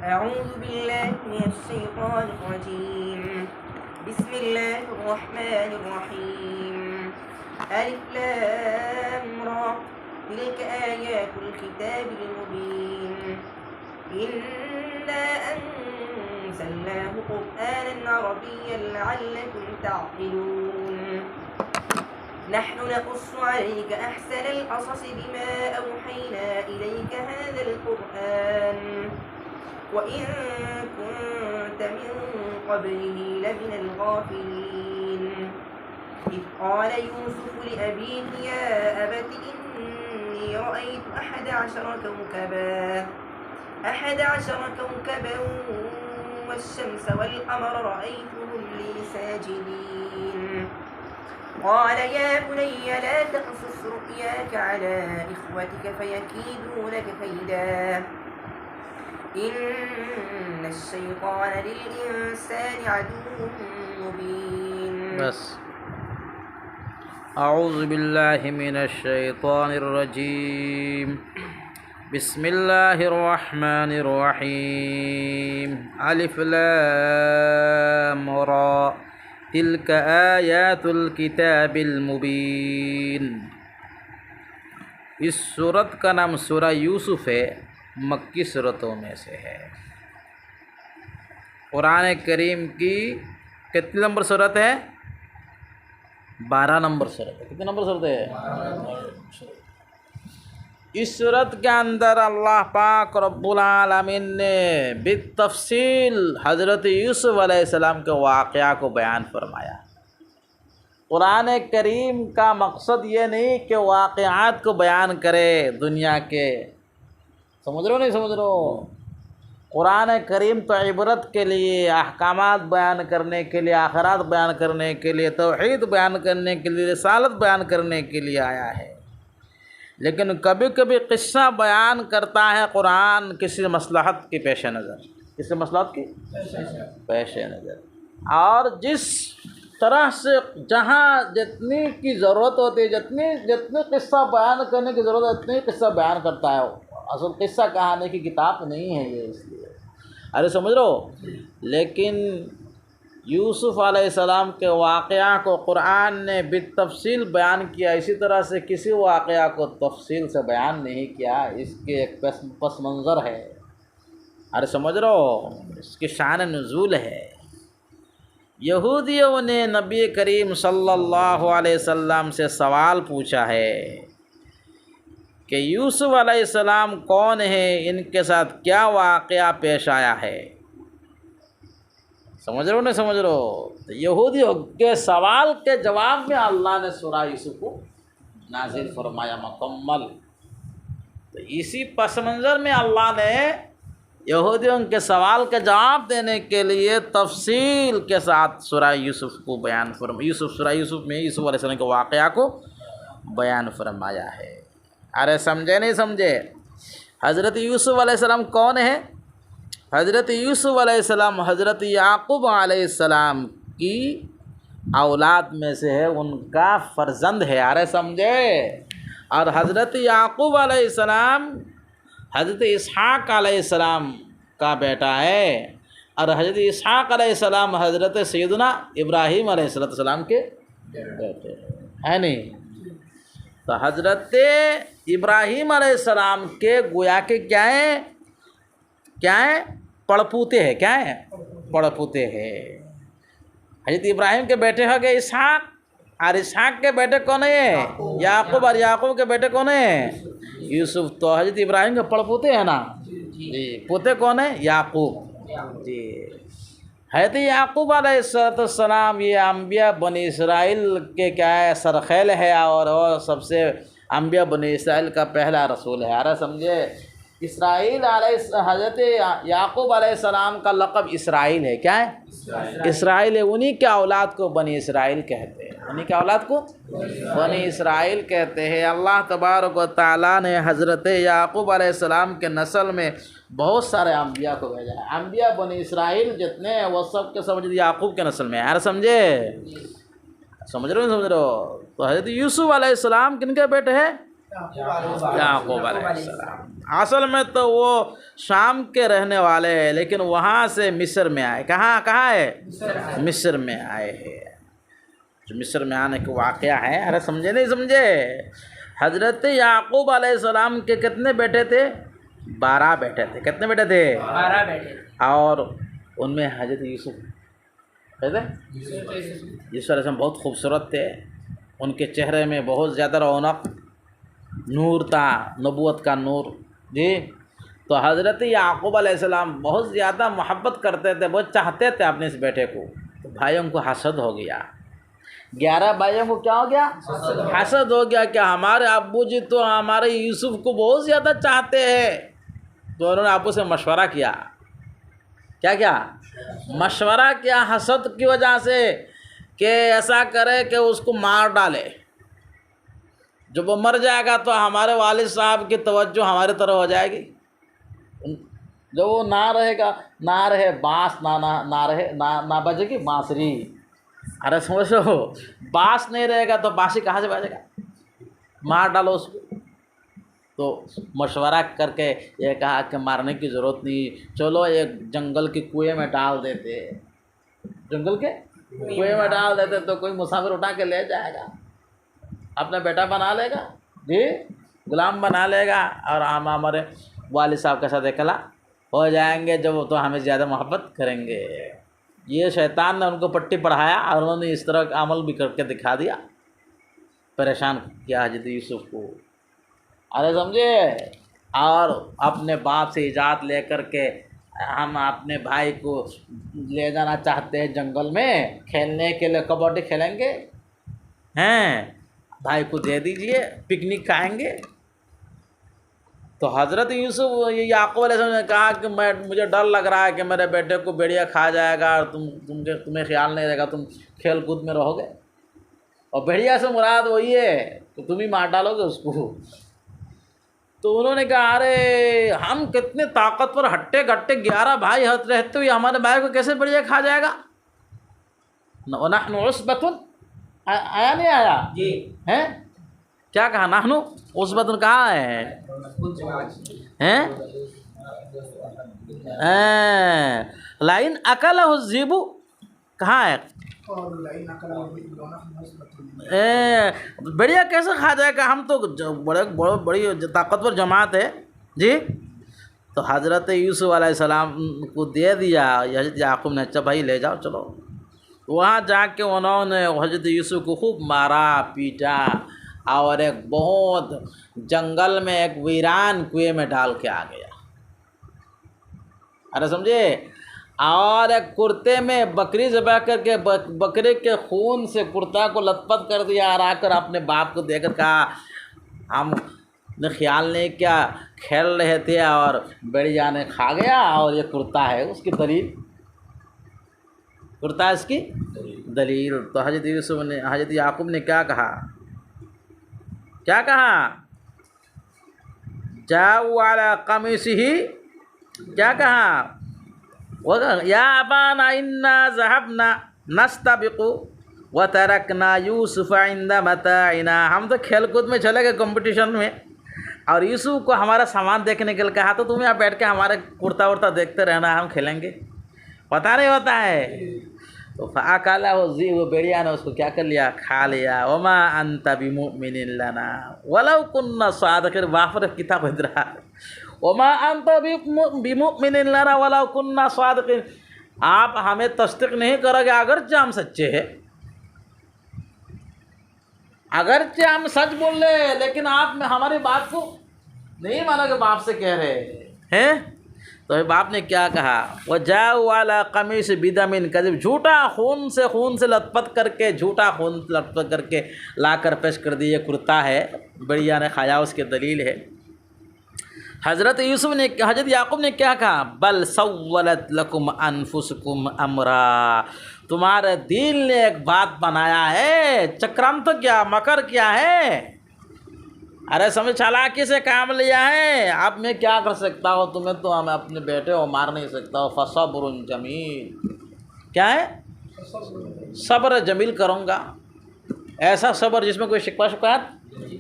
أعوذ بالله من الشيطان الرجيم. بسم الله الرحمن الرحيم. ألف لام را تلك آيات الكتاب المبين. إنا أنزلناه قرآنا عربيا لعلكم تعقلون. نحن نقص عليك أحسن القصص بما أوحينا إليك هذا القرآن وإن كنت من قبله لمن الغافلين. إذ قال يوسف لأبيه يا أبت إني رأيت 11 كوكبا والشمس والقمر رأيتهم لي ساجدين. قال يا بني لا تقصص رؤياك على إخوتك فيكيدوا لك كيدا إن الشيطان للإنسان عدو مبين. بس اعوذ باللہ من الشیطان الرجیم. بسم اللہ الرحمن الرحیم. الف لام را تلک آیات الکتاب المبین. اس سورت کا نام سورہ یوسف ہے، مکی سورتوں میں سے ہے. قرآن کریم کی کتنی نمبر سورت ہے؟ 12 نمبر سورت ہے. کتنے نمبر سورت ہے؟ اس سورت کے اندر اللہ پاک رب العالمین نے بالتفصیل حضرت یوسف علیہ السلام کے واقعہ کو بیان فرمایا. قرآن کریم کا مقصد یہ نہیں کہ واقعات کو بیان کرے دنیا کے. سمجھ رہے ہو نہیں سمجھ رہے ہو؟ قرآن کریم تو عبرت کے لیے، احکامات بیان کرنے کے لیے، آخرات بیان کرنے کے لیے، توحید بیان کرنے کے لیے، رسالت بیان کرنے کے لیے آیا ہے. لیکن کبھی کبھی قصہ بیان کرتا ہے قرآن کسی مصلحت کی پیش نظر، کسی مصلحت کی پیش نظر، اور جس طرح سے جہاں جتنی کی ضرورت ہوتی ہے، جتنی قصہ بیان کرنے کی ضرورت ہے اتنی قصہ بیان کرتا ہے. اصل قصہ کہانی کی کتاب نہیں ہے یہ، اس لیے ارے سمجھ رہو. لیکن یوسف علیہ السلام کے واقعہ کو قرآن نے بالتفصیل بیان کیا. اسی طرح سے کسی واقعہ کو تفصیل سے بیان نہیں کیا. اس کے ایک پس منظر ہے. ارے سمجھ رہو، اس کی شان نزول ہے. یہودیوں نے نبی کریم صلی اللہ علیہ وسلم سے سوال پوچھا ہے کہ یوسف علیہ السلام کون ہے، ان کے ساتھ کیا واقعہ پیش آیا ہے. سمجھ رہے ہو نہیں سمجھ رہے ہو؟ تو یہودیوں کے سوال کے جواب میں اللہ نے سورہ یوسف کو نازل فرمایا مکمل. تو اسی پس منظر میں اللہ نے یہودیوں کے سوال کے جواب دینے کے لیے تفصیل کے ساتھ سورہ یوسف کو بیان فرمایا. سورہ یوسف میں یوسف علیہ السلام کے واقعہ کو بیان فرمایا ہے. ارے سمجھے نہیں سمجھے؟ حضرت یوسف علیہ السلام کون ہے؟ حضرت یوسف علیہ السلام حضرت یعقوب علیہ السلام کی اولاد میں سے ہے، ان کا فرزند ہے. ارے سمجھے؟ اور حضرت یعقوب علیہ السلام حضرت اسحاق علیہ السلام کا بیٹا ہے، اور حضرت اسحاق علیہ السلام حضرت سیدنا ابراہیم علیہ السلام کے بیٹے ہیں نہیں؟ تو حضرت ابراہیم علیہ السلام کے گویا کے کیا ہیں پڑپوتے ہیں. کیا ہیں؟ پڑپوتے ہیں. حضرت ابراہیم کے بیٹے ہو گئے اسحاق، اور اسحاق کے بیٹے کون ہیں؟ یعقوب، اور یعقوب کے بیٹے کون ہیں؟ یوسف. تو حضرت ابراہیم کے پڑپوتے ہیں نا جی. پوتے کون ہیں؟ یعقوب جی. حضرت یعقوب علیہ السلام یہ انبیاء بنی اسرائیل کے کیا ہے سرخیل ہے، اور وہ سب سے انبیاء بنی اسرائیل کا پہلا رسول ہے. ارے سمجھے؟ حضرت یعقوب علیہ السلام کا لقب اسرائیل ہے. کیا ہے؟ اسرائیل ہے. انہی کے اولاد کو بنی اسرائیل کہتے ہیں. انہی کے اولاد کو بنی اسرائیل کہتے ہیں. اللہ تبارک و تعالیٰ نے حضرت یعقوب علیہ السلام کے نسل میں بہت سارے انبیاء کو بھیجا ہے. انبیاء بنی اسرائیل جتنے ہیں وہ سب کے سب یعقوب کے نسل میں ہیں. ارے سمجھے؟ سمجھ رہے ہو؟ تو حضرت یوسف علیہ السلام کن کے بیٹے ہیں؟ یعقوب علیہ السلام اصل میں تو وہ شام کے رہنے والے ہیں، لیکن وہاں سے مصر میں آئے. کہاں ہے؟ مصر میں آئے ہیں. جو مصر میں آنے کا واقعہ ہے، ارے سمجھے نہیں سمجھے؟ حضرت یعقوب علیہ السلام کے کتنے بیٹے تھے؟ 12 بیٹے تھے. کتنے بیٹے تھے؟ 12 بیٹے. اور ان میں حضرت یوسف یوسف علیہ السلام بہت خوبصورت تھے. ان کے چہرے میں بہت زیادہ رونق، نور تھا، نبوت کا نور. جی تو حضرت یعقوب علیہ السلام بہت زیادہ محبت کرتے تھے، بہت چاہتے تھے اپنے اس بیٹے کو. تو بھائیوں کو حسد ہو گیا. 11 بھائیوں کو کیا ہو گیا؟ حسد ہو گیا کہ ہمارے ابو جی تو ہمارے یوسف کو بہت زیادہ چاہتے ہیں. تو انہوں نے ابو سے مشورہ کیا. کیا مشورہ کیا حسد کی وجہ سے کہ ایسا کرے کہ اس کو مار ڈالے. جب وہ مر جائے گا تو ہمارے والد صاحب کی توجہ ہماری طرف ہو جائے گی. جب وہ نہ رہے گا، نہ رہے بانس، نہ رہے نہ بجے گی بانسری. ارے سمجھو، بانس نہیں رہے گا تو بانسی کہاں سے بجے گا؟ مار ڈالو اس کو. تو مشورہ کر کے یہ کہا کہ مارنے کی ضرورت نہیں، چلو ایک جنگل کے کنویں میں ڈال دیتے. جنگل کے کنویں میں ڈال دیتے تو کوئی مسافر اٹھا کے لے جائے گا، اپنا بیٹا بنا لے گا، جی غلام بنا لے گا، اور ہم ہمارے والد صاحب کے ساتھ اکلا ہو جائیں گے جب تو ہمیں زیادہ محبت کریں گے. یہ شیطان نے ان کو پٹی پڑھایا اور انہوں نے اس طرح کا عمل بھی کر کے دکھا دیا. پریشان کیا حضرت یوسف کو. ارے سمجھے؟ اور اپنے باپ سے اجازت لے کر کے ہم اپنے بھائی کو لے جانا چاہتے ہیں جنگل میں کھیلنے کے لیے. کبڈی کھیلیں گے ہیں، بھائی کو دے دیجئے، پکنک کھائیں گے. تو حضرت یوسف یعقوب علیہ السلام نے کہا کہ مجھے ڈر لگ رہا ہے کہ میرے بیٹے کو بھیڑیا کھا جائے گا اور تمہیں خیال نہیں رہے گا، تم کھیل کود میں رہو گے. اور بھیڑیا سے مراد وہی ہے کہ تم ہی مار ڈالو گے اس کو. تو انہوں نے کہا ارے ہم کتنے طاقتور ہٹے گٹے 11 بھائی رہتے ہوئے ہمارے بھائی کو کیسے بڑھیا کھا جائے گا؟ نحن عصبۃ، آیا نہیں آیا؟ جی ہیں کیا کہا؟ نحن عصبۃ کہاں ہے؟ لئن اکلہ الذئب کہاں ہے؟ بڑھیا کیسے کھا جائے گا؟ ہم تو بڑی طاقتور جماعت ہے. جی تو حضرت یوسف علیہ السلام کو دے دیا. حضرت یعقوب نے اچھا بھائی لے جاؤ چلو. وہاں جا کے انہوں نے حضرت یوسف کو خوب مارا پیٹا اور ایک بہت جنگل میں ایک ویران کنویں میں ڈال کے آ گیا. ارے سمجھے؟ اور ایک کرتے میں بکری ذبح کر کے بکرے کے خون سے کرتا کو لت پت کر دیا اور آ کر اپنے باپ کو دے کر کہا ہم نے خیال نہیں کیا، کھیل رہے تھے اور بڑھیا نے کھا گیا اور یہ کرتا ہے اس کی دلیل، کرتا ہے اس کی دلیل. تو حضرت یعقوب نے کیا کہا؟ جاؤ علی قمیصہ، کیا کہا؟ یا ابانا انا ذهبنا نستبق وترکنا یوسف عند متاعنا. ہم تو کھیل کود میں چلے گئے کمپٹیشن میں اور یوسف کو ہمارا سامان دیکھنے کے لیے کہا تو تم یہاں بیٹھ کے ہمارے کرتا ورتا دیکھتے رہنا، ہم کھیلیں گے. پتہ نہیں ہوتا ہے. تو فاکلہ الذئب، بھیڑیا نے اس کو کیا کر لیا؟ کھا لیا. وما انت بمؤمن لنا ولو كنا صادقین. وافر کتاب ادرا وما انت بمؤمن لنا ولو كنا صادقین. آپ ہمیں تصدیق نہیں کرو گے اگرچہ ہم سچے ہیں، اگرچہ ہم سچ بول رہے ہیں لیکن آپ ہماری بات کو نہیں مانو گے. باپ سے کہہ رہے ہیں. تو باپ نے کیا کہا؟ وجاؤ علی قمیص بدم کذب، جھوٹا خون سے لت پت کر کے، جھوٹا خون لت پت کر کے لا کر پیش کر دی. یہ کرتا ہے، بڑھیا نے کھایا، اس کی دلیل ہے. حضرت یعقوب نے کیا کہا؟ بل سولت لکم انفسکم امرا، تمہارے دل نے ایک بات بنایا ہے، چکرانت کیا، مکر کیا ہے. ارے سمجھ چالاکی سے کام لیا ہے. اب میں کیا کر سکتا ہوں؟ تمہیں تو ہم اپنے بیٹے کو مار نہیں سکتا ہوں. فصبر جمیل، کیا ہے؟ صبر جمیل کروں گا. ایسا صبر جس میں کوئی شکوہ شکایت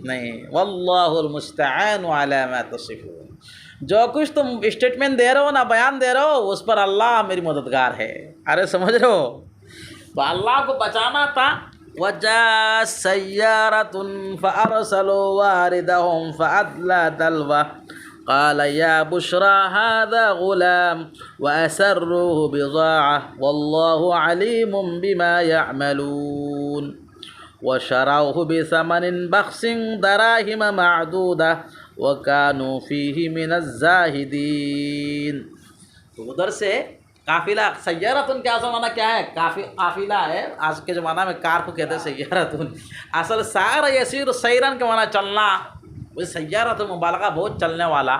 نہیں، واللہ المستعان علی ما تصفون، جو کچھ تم اسٹیٹمنٹ دے رہے ہو نا، بیان دے رہے ہو، اس پر اللہ میری مددگار ہے. ارے سمجھ رہے ہو؟ تو اللہ کو بچانا تھا. وَجَاءَتْ سَيَّارَةٌ فَأَرْسَلُوا وَارِدَهُمْ فَأَدْلَىٰ دَلْوَهُ قَالَ يَا بُشْرَىٰ هَٰذَا غُلَامٌ وَأَسَرُّوهُ بِضَاعَةً وَاللَّهُ عَلِيمٌ بِمَا يَعْمَلُونَ وَشَرَوْهُ بِثَمَنٍ بَخْسٍ دَرَاهِمَ مَعْدُودَةٍ وَكَانُوا فِيهِ مِنَ الزَّاهِدِينَ. تو ادھر سے قافلہ، سیارتن کا اصل معنی کیا ہے؟ قافلہ ہے. آج کے زمانہ میں کار کو کہتے ہیں سیارتن. اصل سار یسیر سیرن کا معنی چلنا. وہ سیارتن مبالغہ، بہت چلنے والا.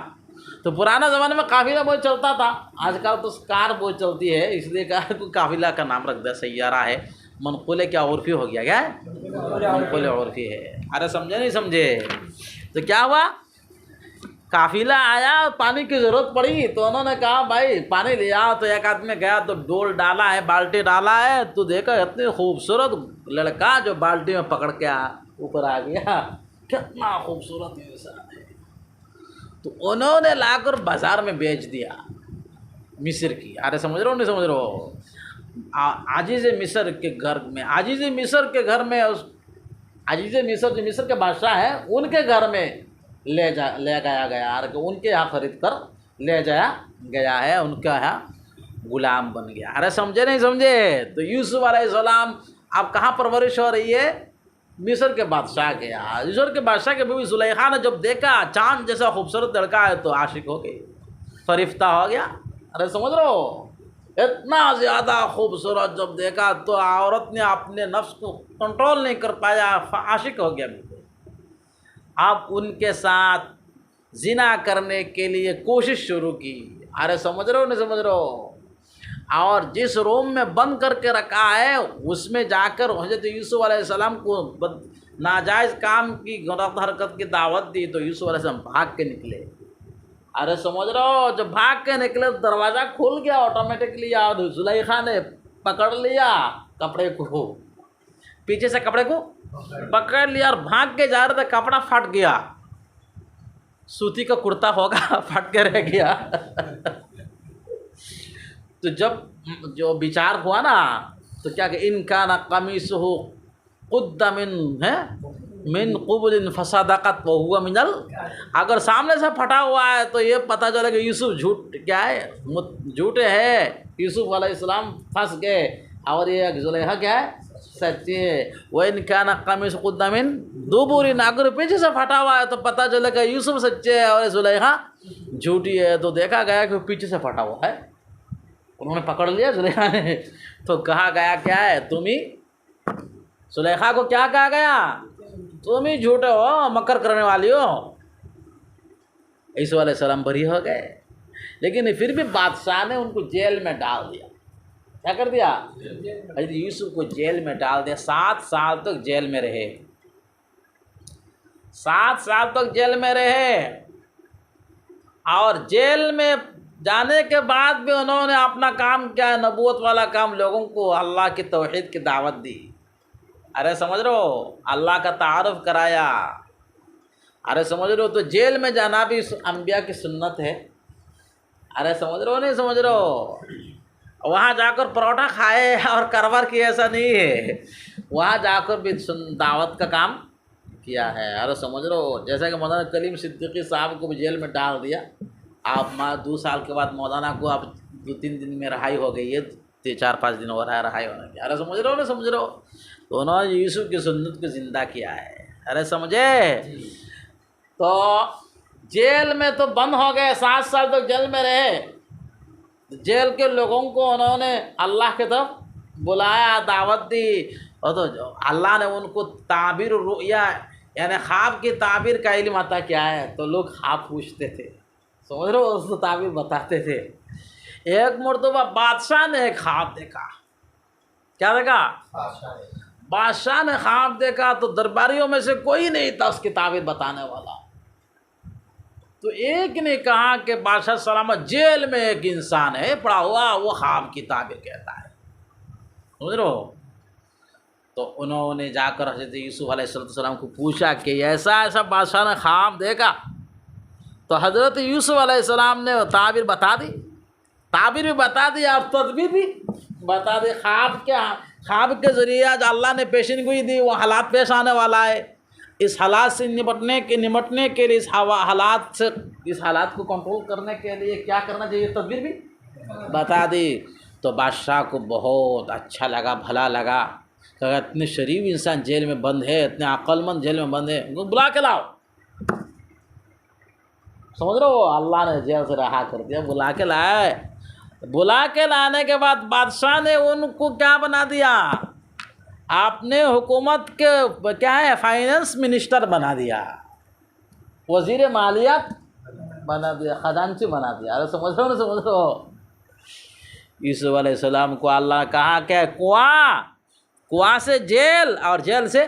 تو پرانا زمانے میں قافلہ بہت چلتا تھا. آج کل تو کار بہت چلتی ہے، اس لیے کار کو قافلہ کا نام رکھ دیا، سیارہ ہے. منقول کیا عرفی ہو گیا، کیا ہے؟ منقول عرفی ہے. ارے سمجھے نہیں سمجھے؟ تو کیا ہوا؟ قافلہ آیا، پانی کی ضرورت پڑی تو انہوں نے کہا بھائی پانی لیا. تو ایک آدمی گیا تو ڈول ڈالا ہے، بالٹی ڈالا ہے. تو دیکھا اتنی خوبصورت لڑکا جو بالٹی میں پکڑ کے اوپر آ گیا. کتنا خوبصورت انسان ہے. تو انہوں نے لا کر بازار میں بیچ دیا مصر کی. ارے سمجھ رہے ہو نہیں سمجھ رہے ہو؟ عزیز مصر کے گھر میں، عزیز مصر کے گھر میں، عزیز مصر جو مصر کے بادشاہ ہیں ان کے گھر میں لے گیا گیا، ان کے یہاں خرید کر لے جایا گیا ہے، ان کا یہاں غلام بن گیا. ارے سمجھے نہیں سمجھے؟ تو یوسف علیہ السلام اب کہاں پرورش ہو رہی ہے؟ مصر کے بادشاہ کے یہاں. مصر کے بادشاہ کے بیوی زلیخا نے جب دیکھا چاند جیسا خوبصورت لڑکا ہے تو عاشق ہو گئی، فریفتہ ہو گیا. ارے سمجھ رہے ہو؟ اتنا زیادہ خوبصورت جب دیکھا تو عورت نے اپنے نفس کو کنٹرول نہیں کر پایا، عاشق ہو گیا بالکل. اب ان کے ساتھ زنا کرنے کے لیے کوشش شروع کی. ارے سمجھ رہے ہو نہیں سمجھ رہے ہو؟ اور جس روم میں بند کر کے رکھا ہے اس میں جا کر حضرت یوسف علیہ السلام کو ناجائز کام کی غلط حرکت کی دعوت دی تو یوسف علیہ السلام بھاگ کے نکلے. ارے سمجھ رہے ہو؟ جب بھاگ کے نکلے دروازہ کھل گیا آٹومیٹکلی اور زلیخا نے پکڑ لیا کپڑے کو، پیچھے سے کپڑے کو پکڑ لیا اور بھاگ کے جا رہے تھے. کپڑا پھٹ گیا، سوتی کا کرتا ہوگا، پھٹ کے رہ گیا. تو جب جو بچار ہوا نا تو کیا کہ ان کا نا قمیصہ قد من قبل فصدقت وهو من اگر سامنے سے پھٹا ہوا ہے تو یہ پتہ چلا کہ یوسف جھوٹے ہیں. یوسف علیہ السلام پھنس گئے اور یہ زلیخا کیا ہے؟ سچی ہے. وَإِنْ كَانَ قَمِيصُهُ قُدَّ مِن دُبُرٍ اگر پیچھے سے پھٹا ہوا ہے تو پتہ چلا کہ یوسف سچے ہے اور زلیخا جھوٹی ہے. تو دیکھا گیا کہ پیچھے سے پھٹا ہوا ہے. انہوں نے پکڑ لیا زلیخا نے. تو کہا گیا کیا ہے؟ تم ہی زلیخا کو کیا کہا گیا؟ تم ہی جھوٹے ہو، مکر کرنے والی ہو. یوسف علیہ السلام بری ہو گئے، لیکن پھر بھی بادشاہ نے ان کو جیل میں ڈال دیا. کیا کر دیا؟ حضرت یوسف کو جیل میں ڈال دیا. 7 سال تک جیل میں رہے. 7 سال تک جیل میں رہے اور جیل میں جانے کے بعد بھی انہوں نے اپنا کام کیا، نبوت والا کام، لوگوں کو اللہ کی توحید کی دعوت دی. ارے سمجھ رہے ہو؟ اللہ کا تعارف کرایا. ارے سمجھ رہے ہو؟ تو جیل میں جانا بھی انبیاء کی سنت ہے. ارے سمجھ رہے ہو نہیں سمجھ رہے ہو؟ وہاں جا کر پروٹھا کھائے اور کاروبار کیا ایسا نہیں ہے. وہاں جا کر بھی دعوت کا کام کیا ہے. ارے سمجھ رہے ہو؟ جیسا کہ مولانا کلیم صدیقی صاحب کو بھی جیل میں ڈال دیا. آپ 2 سال کے بعد مولانا کو اب 2-3 دن میں رہائی ہو گئی ہے. 4-5 دن ہو رہا ہے رہائی ہونے کی. ارے سمجھ رہے ہو نہیں سمجھ رہے ہو؟ تو انہوں نے یوسف کی سنت کو زندہ کیا ہے. ارے سمجھے؟ تو جیل میں تو بند ہو گئے، 7 سال تک جیل میں رہے. جیل کے لوگوں کو انہوں نے اللہ کی طرف بلایا، دعوت دی. اور تو اللہ نے ان کو تعبیر الرؤیا یعنی خواب کی تعبیر کا علم عطا کیا ہے. تو لوگ خواب پوچھتے تھے، سمجھ رہے ہو؟ اس کو تعبیر بتاتے تھے. ایک مرتبہ بادشاہ نے ایک خواب دیکھا. کیا دیکھا؟ بادشاہ نے خواب دیکھا تو درباریوں میں سے کوئی نہیں تھا اس کی تعبیر بتانے والا. تو ایک نے کہا کہ بادشاہ سلامت جیل میں ایک انسان ہے پڑا ہوا، وہ خواب کی تعبیر کہتا ہے. سمجھ رہے ہو؟ تو انہوں نے جا کر حضرت یوسف علیہ السلام کو پوچھا کہ ایسا ایسا بادشاہ نے خواب دیکھا، تو حضرت یوسف علیہ السلام نے تعبیر بتا دی، تعبیر بھی بتا دی اور تدبیر بھی بتا دی۔ خواب کے ذریعے آج اللہ نے پیشین گوئی دی، وہ حالات پیش آنے والا ہے، اس حالات سے نمٹنے کے لیے اس حالات کو کنٹرول کرنے کے لیے کیا کرنا چاہیے، تدبیر بھی بتا دی۔ تو بادشاہ کو بہت اچھا لگا، بھلا لگا کہ اتنے شریف انسان جیل میں بند ہے، اتنے عقل مند جیل میں بند ہے، ان کو بلا کے لاؤ۔ سمجھ رہے ہو، اللہ نے جیل سے رہا کر دیا، بلا کے لائے۔ بلا کے لانے کے بعد بادشاہ نے ان کو کیا بنا دیا، آپ نے حکومت کے کیا ہے فائننس منسٹر بنا دیا، وزیر مالیات بنا دیا، خزانچی بنا دیا۔ ارے سمجھ رہے ہو نا، سمجھ رہے ہو۔ یوسف علیہ السلام کو اللہ نے کہا کہ کنواں سے جیل، اور جیل سے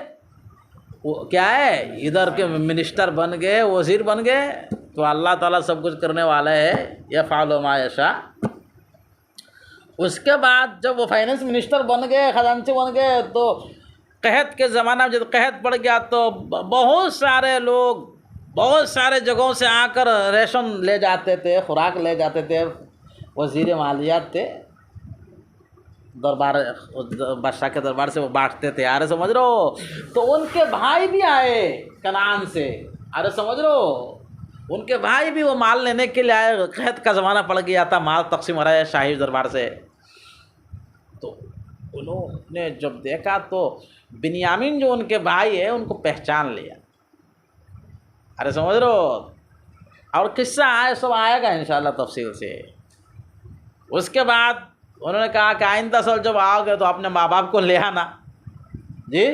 کیا ہے ادھر کے منسٹر بن گئے، وزیر بن گئے۔ تو اللہ تعالیٰ سب کچھ کرنے والا ہے، یفعل ما یشاء۔ اس کے بعد جب وہ فائننس منسٹر بن گئے، خزانچی بن گئے، تو قحط کے زمانہ میں جب قحط پڑ گیا تو بہت سارے لوگ بہت سارے جگہوں سے آ کر ریشن لے جاتے تھے، خوراک لے جاتے تھے۔ وزیر مالیات تھے، بادشاہ کے دربار سے وہ بانٹتے تھے۔ ارے سمجھ رہے ہو، تو ان کے بھائی بھی آئے کنعان سے۔ ارے سمجھ رہے ہو، ان کے بھائی بھی وہ مال لینے کے لیے آئے، قحط کا زمانہ پڑ گیا تھا، مال تقسیم ہو رہا ہے شاہی دربار سے۔ تو انہوں نے جب دیکھا تو بنیامین جو ان کے بھائی ہیں ان کو پہچان لیا۔ ارے سمجھ رہے ہو، اور قصہ آئے سب آئے گا انشاءاللہ تفصیل سے۔ اس کے بعد انہوں نے کہا کہ آئندہ سال جب آؤ گے تو اپنے ماں باپ کو لے آنا، جی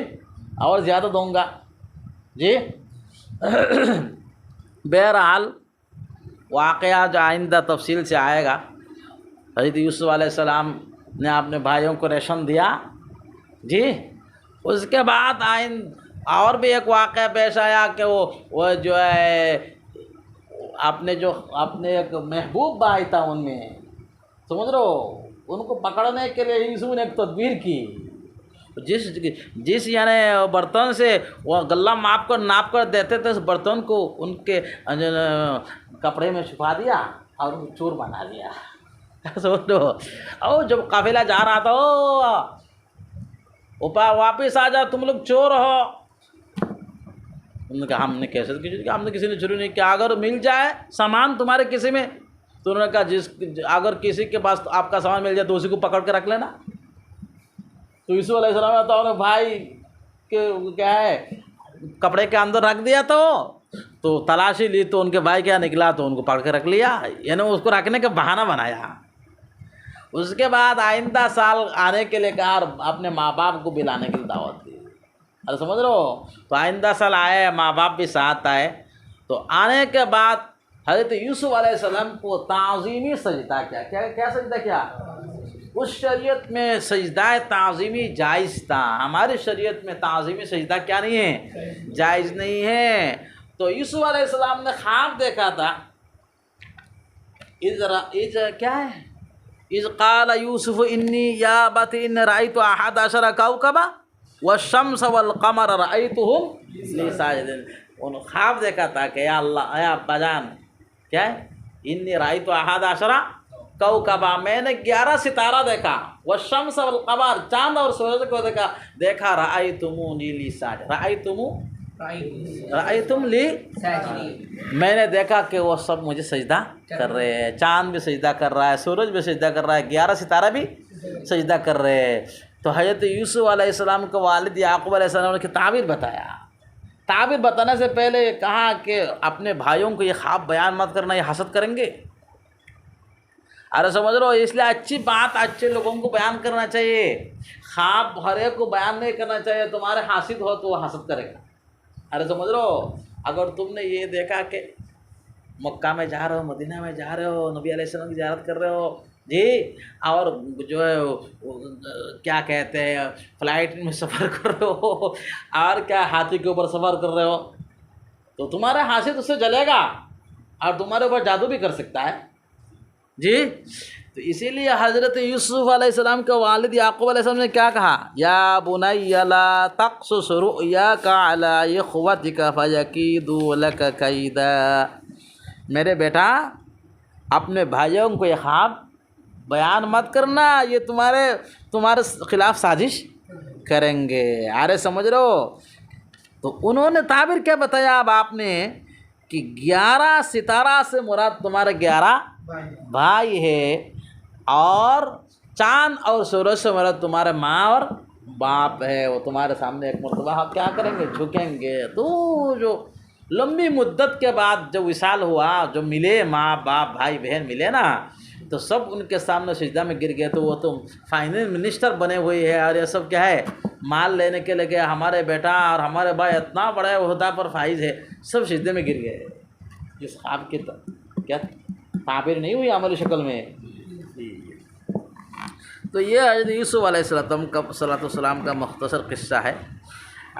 اور زیادہ دوں گا، جی۔ بہرحال واقعہ جو آئندہ تفصیل سے آئے گا، حضرت یوسف علیہ السلام نے اپنے بھائیوں کو ریشن دیا، جی۔ اس کے بعد اور بھی ایک واقعہ پیش آیا کہ وہ جو ہے اپنے ایک محبوب بھائی تھا، ان میں سمجھ رہے ہو، ان کو پکڑنے کے لیے یوسف نے ایک تدبیر کی۔ جس یعنی برتن سے وہ غلہ ناپ کر دیتے تھے، اس برتن کو ان کے کپڑے میں چھپا دیا اور چور بنا دیا۔ سمجھ لو، اور جب قافلہ جا رہا تھا، واپس آ جا، تم لوگ چور ہو۔ انہوں نے کہا ہم نے کیسے ہم نے کسی نے چوری نہیں کیا، اگر مل جائے سامان تمہارے کسی میں، تو انہوں نے کہا اگر کسی کے پاس آپ کا سامان مل جائے تو اسی کو پکڑ کے رکھ لینا۔ تو یوسف علیہ السلام نے تو بھائی کے کیا ہے کپڑے کے اندر رکھ دیا، تو تلاشی لی تو ان کے بھائی کیا نکلا، تو ان کو پکڑ کے رکھ لیا، یعنی اس کو رکھنے کا بہانہ بنایا۔ اس کے بعد آئندہ سال آنے کے لیے کہا اور اپنے ماں باپ کو بلانے کی دعوت دی۔ ارے سمجھ رہے ہو، تو آئندہ سال آئے، ماں باپ بھی ساتھ آئے۔ تو آنے کے بعد حضرت یوسف علیہ السلام کو تعظیمی سجدہ کیا، کیا سجدہ کیا؟ اس شریعت میں سجدہ تعظیمی جائز تھا، ہماری شریعت میں تعظیمی سجدہ کیا نہیں ہے، جائز نہیں ہے۔ تو یوسف علیہ السلام نے خواب دیکھا تھا، کیا ہے، اذ قال یوسف انی یا ابت ان رأیت 11 کوکبا والشمس والقمر رأیتهم لی ساجدین۔ انہوں نے خواب دیکھا تھا کہ یا اللہ، اے ابا جان، کیا ہے، انی رأیت 11 کوکبا، میں نے 11 ستارہ دیکھا، والشمس والقمر، چاند اور سورج کو دیکھا، رأیتمونی لی ساجدین، رأیتم لی ساجدین، میں نے دیکھا کہ وہ سب مجھے سجدہ کر رہے ہیں، چاند بھی سجدہ کر رہا ہے، سورج بھی سجدہ کر رہا ہے، 11 ستارہ بھی سجدہ کر رہے ہیں۔ تو حضرت یوسف علیہ السلام کو والد یعقوب علیہ السلام نے تعبیر بتایا۔ تعبیر بتانے سے پہلے کہا کہ اپنے بھائیوں کو یہ خواب بیان مت کرنا، یہ حسد کریں گے۔ ارے سمجھ رہو، اس لیے اچھی بات اچھے لوگوں کو بیان کرنا چاہیے، خواب ہر ایک کو بیان نہیں کرنا چاہیے، تمہارے حاسد ہو تو وہ حسد کرے گا۔ ارے سمجھ رہو، اگر تم نے یہ دیکھا کہ مکہ میں جا رہے ہو، مدینہ میں جا رہے ہو، نبی علیہ السلام کی زیارت کر رہے ہو، جی، اور جو ہے کیا کہتے ہیں فلائٹ میں سفر کر رہے ہو، اور کیا ہاتھی کے اوپر سفر کر رہے ہو، تو تمہارا حاسد اس سے جلے گا اور تمہارے اوپر جادو بھی کر سکتا ہے، جی۔ تو اسی لیے حضرت یوسف علیہ السلام کے والد یعقوب علیہ السلام نے کیا کہا، یا بنی لا تقصص رؤیاک علی اخوتک فیکیدوا لک کیدا، میرے بیٹا اپنے بھائیوں کو یہ خواب بیان مت کرنا، یہ تمہارے خلاف سازش کریں گے، آرے سمجھ رہے ہو؟ تو انہوں نے تعبیر کیا بتایا اب آپ نے کہ 11 ستارہ سے مراد تمہارے 11 بھائی ہے، اور چاند اور سورج سے مراد تمہارے ماں اور باپ ہے، وہ تمہارے سامنے ایک مرتبہ کیا کریں گے، جھکیں گے۔ تو جو لمبی مدت کے بعد جو وصال ہوا، جو ملے ماں باپ بھائی بہن ملے نا، تو سب ان کے سامنے سجدہ میں گر گئے۔ تو وہ تو فائنل منسٹر بنے ہوئے ہے، اور یہ سب کیا ہے، مال لینے کے لگے، ہمارے بیٹا اور ہمارے بھائی اتنا بڑا عہدہ پر فائز ہے، سب سجدے میں گر گئے۔ اس خواب کی کیا تعبیر نہیں ہوئی عملی شکل میں؟ تو یہ حضرت یوسف علیہ السلام کا مختصر قصہ ہے۔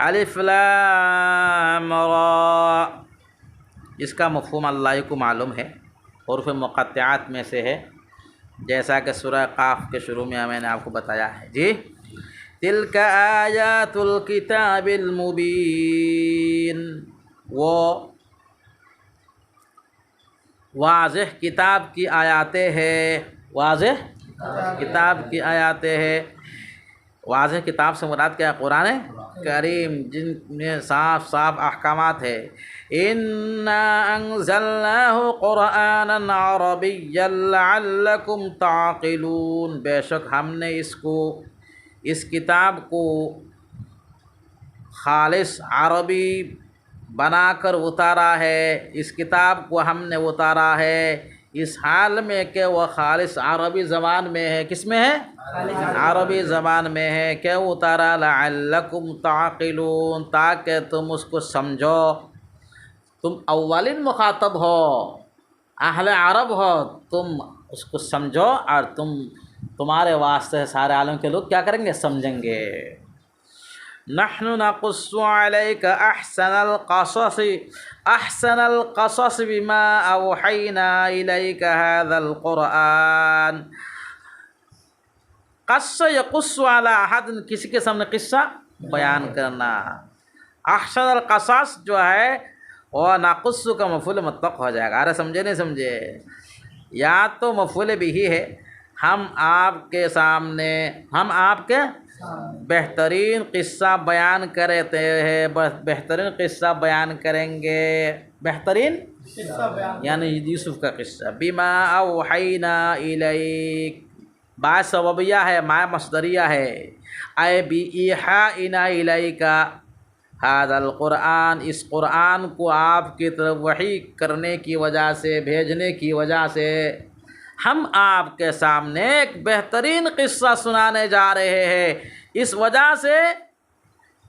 الف لام را، اس کا مفہوم اللہ کو معلوم ہے، حروف مقطعات میں سے ہے، جیسا کہ سورہ قاف کے شروع میں میں نے آپ کو بتایا ہے۔ جی، تلک آیات الکتاب المبین، وہ واضح کتاب کی آیاتیں ہیں، واضح کتاب کی آیاتیں ہیں۔ واضح کتاب سے مراد کیا ہے؟ قرآن کریم، جن میں صاف صاف احکامات ہے۔ انا انزلناہ قرآنا عربیا لعلکم تعقلون، بے شک ہم نے اس کتاب کو خالص عربی بنا کر اتارا ہے۔ اس کتاب کو ہم نے اتارا ہے اس حال میں کہ وہ خالص عربی زبان میں ہے۔ کس میں ہے؟ عربی زبان میں ہے۔ کیا اتارا؟ لعلکم تعقلون، تاکہ تم اس کو سمجھو۔ تم اولین مخاطب ہو، اہل عرب ہو، تم اس کو سمجھو، اور تمہارے واسطے سارے عالم کے لوگ کیا کریں گے؟ سمجھیں گے۔ نحن نقص علیک احسن القصص بما اوحینا الیک هذا القرآن۔ قص یقص علی احد، کسی کے سامنے قصہ بیان کرنا۔ احسن القصص جو ہے وہ ناقص کا مفعول مطلق ہو جائے گا۔ ارے سمجھے نہیں سمجھے؟ یا تو مفعول بھی ہے، ہم آپ کے بہترین قصہ بیان کرتے ہیں، بہترین قصہ بیان کریں گے۔ بہترین یعنی یوسف کا قصہ۔ بما اوحینا الیک، با سببیہ ہے، ما مصدریہ ہے۔ اے بی ایحائنا الیک ھذا القرآن، اس قرآن کو آپ کی طرف وحی کرنے کی وجہ سے، بھیجنے کی وجہ سے ہم آپ کے سامنے ایک بہترین قصہ سنانے جا رہے ہیں، اس وجہ سے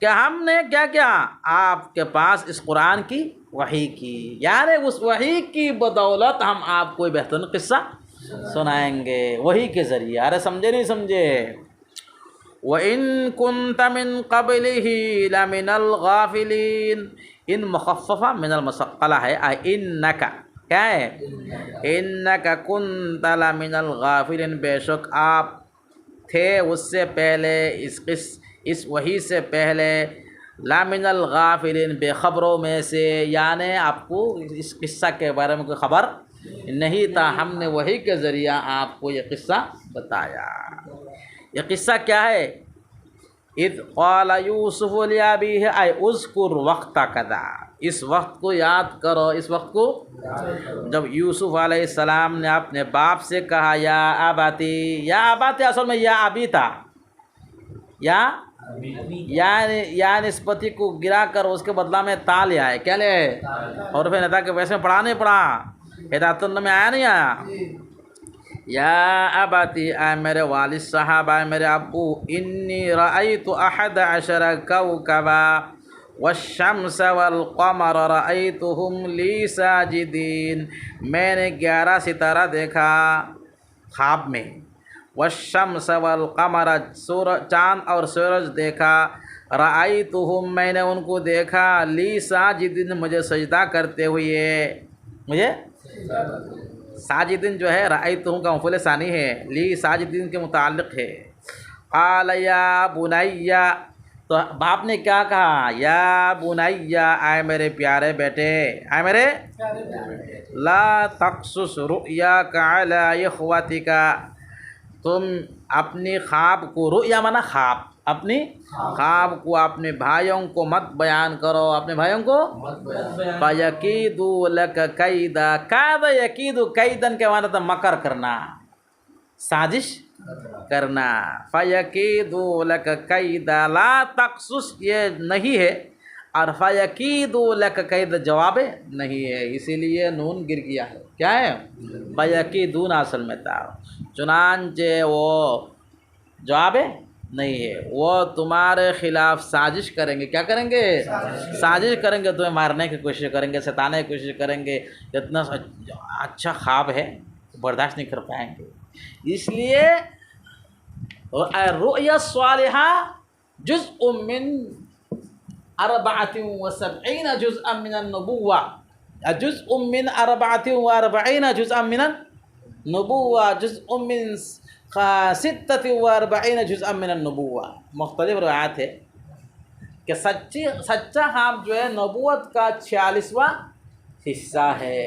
کہ ہم نے کیا کیا؟ آپ کے پاس اس قرآن کی وحی کی، یعنی اس وحی کی بدولت ہم آپ کو بہترین قصہ سنائیں گے، وحی کے ذریعے۔ ارے سمجھے نہیں سمجھے؟ وَإِن كُنْتَ مِن قَبْلِهِ لَمِنَ الْغَافِلِينَ، ان مخففہ من المثقلہ ہے، اِنَّكَ کیا ہے؟ اِنَّكَ كُنْتَ لَمِنَ الْغَافِلِينَ، بے شک آپ تھے اس سے پہلے، اس وحی سے پہلے، لَمِنَ الْغَافِلِينَ، بے خبروں میں سے، یعنی آپ کو اس قصہ کے بارے میں کوئی خبر نہیں تھا، ہم نے وحی کے ذریعہ آپ کو یہ قصہ بتایا۔ یہ قصہ کیا ہے؟ اذ قال یوسف لابیہ، اے اذکر وقت کذا، اس وقت کو یاد کرو، اس وقت کو جب یوسف علیہ السلام نے اپنے باپ سے کہا یا اباتی، یا اباتی اصل میں یا ابی تھا، یا نسبتی کو گرا کر اس کے بدلہ میں تا لیا ہے، کیا لے؟ اور پھر نتا کہ ویسے پڑھا نہیں پڑھا، ہدایت اللہ میں آیا نہیں آیا؟ یا اباتی، اے میرے والد صاحب، اے میرے ابو، انی رأیت 11 کوکبا والشمس والقمر رأیتهم لی ساجدین، میں نے 11 ستارہ دیکھا خواب میں، والشمس والقمر، چاند اور سورج دیکھا، رأیتهم، میں نے ان کو دیکھا، لی ساجدین، مجھے سجدہ کرتے ہوئے، مجھے ساجدین جو ہے رأیتہم کا مفعول ثانی ہے، لی ساجدین کے متعلق ہے۔ قال یا بنیا، تو باپ نے کیا کہا؟ یا بنیا، اے میرے پیارے بیٹے، اے میرے لا تقصص رؤیاک علی اخوتک، تم اپنی خواب کو، رؤیا مانا خواب، اپنی خواب کو اپنے بھائیوں کو مت بیان کرو، اپنے بھائیوں کو فَيَكِيدُوا لَكَ كَيْدًا، کَيْدَ یکید، کیدن کے معنی تھا مکر کرنا، سازش کرنا۔ فَيَكِيدُوا لَكَ كَيْدًا، لا تقصص یہ نہیں ہے، اور فَيَكِيدُوا لَكَ كَيْدًا جواب نہیں ہے، اسی لیے نون گر گیا ہے۔ کیا ہے؟ فَيَكِيدُونَ اصل میں تھا، چنانچہ وہ جواب نہیں ہے، وہ تمہارے خلاف سازش کریں گے۔ کیا کریں گے؟ سازش کریں گے، تمہیں مارنے کی کوشش کریں گے، ستانے کی کوشش کریں گے۔ اتنا اچھا خواب ہے برداشت نہیں کر پائیں گے، اس لیے الرؤیا الصالحہ جزء من 74 جزءا من النبوہ، جزء من 44 جزءا من النبوہ، جزء من 46 جزءا من النبوہ۔ مختلف روایات ہے کہ سچا خواب جو ہے نبوت کا 46واں حصہ ہے۔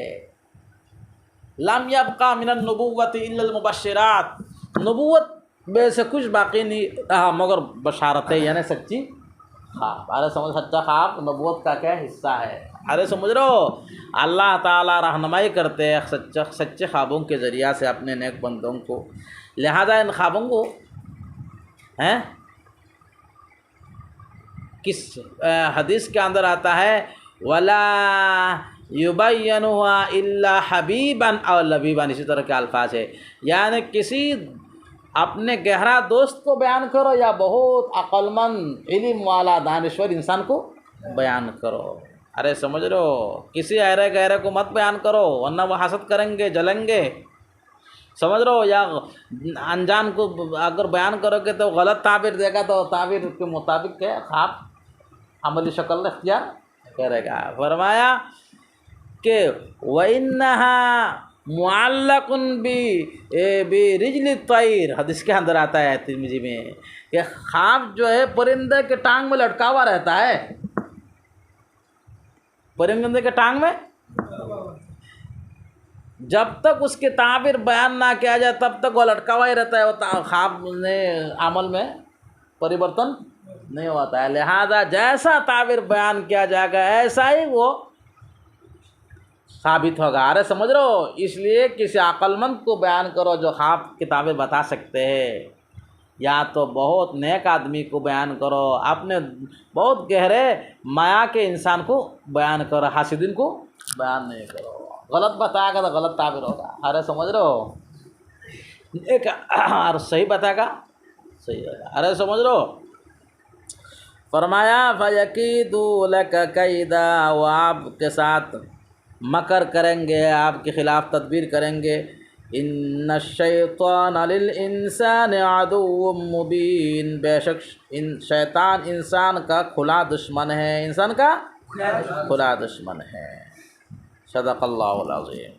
لم یبقى من النبوۃ الا المبشرات، نبوت میں سے کچھ باقی نہیں رہا مگر بشارتیں، یعنی سچی خواب۔ ارے سمجھ، سچا خواب نبوت کا کیا حصہ ہے؟ ارے سمجھ رہو، اللہ تعالیٰ رہنمائی کرتے ہیں سچے خوابوں کے ذریعہ سے اپنے نیک بندوں کو، لہذا ان خوابوں کو کس حدیث کے اندر آتا ہے وَلَا يُبَيَّنُهَا إِلَّا حَبِيبًا أَوْ لَبِيبًا، اسی طرح کے الفاظ ہے، یعنی کسی اپنے گہرا دوست کو بیان کرو یا بہت عقل مند علم والا دانشور انسان کو بیان کرو۔ ارے سمجھ رہو، کسی ایرے گہرے کو مت بیان کرو ورنہ وہ حسد کریں گے، جلیں گے، سمجھ رہو، یا انجان کو اگر بیان کرو گے تو غلط تعبیر دے گا تو تعبیر کے مطابق ہے خواب عملی شکل اختیار کرے گا۔ فرمایا کہ وَإِنَّهَا مُعَلَّقٌ بِرِجْلِ الطَّيْرِ، حدیث کے اندر آتا ہے ترمذی میں کہ خواب جو ہے پرندے کے ٹانگ میں لٹکا ہوا رہتا ہے، پرندے کے ٹانگ میں جب تک اس کی تعبیر بیان نہ کیا جائے تب تک وہ لٹکا ہوا ہی رہتا ہے، وہ خواب نے عمل میں پریورتن نہیں ہوتا ہے، لہذا جیسا تعبیر بیان کیا جائے گا ایسا ہی وہ ثابت ہوگا۔ ارے سمجھ رہو، اس لیے کسی عقل مند کو بیان کرو جو خواب کی تعبیر بتا سکتے ہیں، یا تو بہت نیک آدمی کو بیان کرو، اپنے بہت گہرے مایا کے انسان کو بیان کرو، حاسدین کو بیان نہیں کرو۔ غلط بتائے گا تو غلط تعبیر ہوگا، ارے سمجھ رہو، ایک اور صحیح بتائے گا صحیح ہوگا، ارے سمجھ رہو۔ فرمایا فَيَكِيدُوا لَكَ كَيْدًا، وہ آپ کے ساتھ مکر کریں گے، آپ کے خلاف تدبیر کریں گے۔ ان الشیطان للانسان عدو مبین، بے شک شیطان انسان کا کھلا دشمن ہے، انسان کا کھلا دشمن ہے۔ صدق اللہ العظیم۔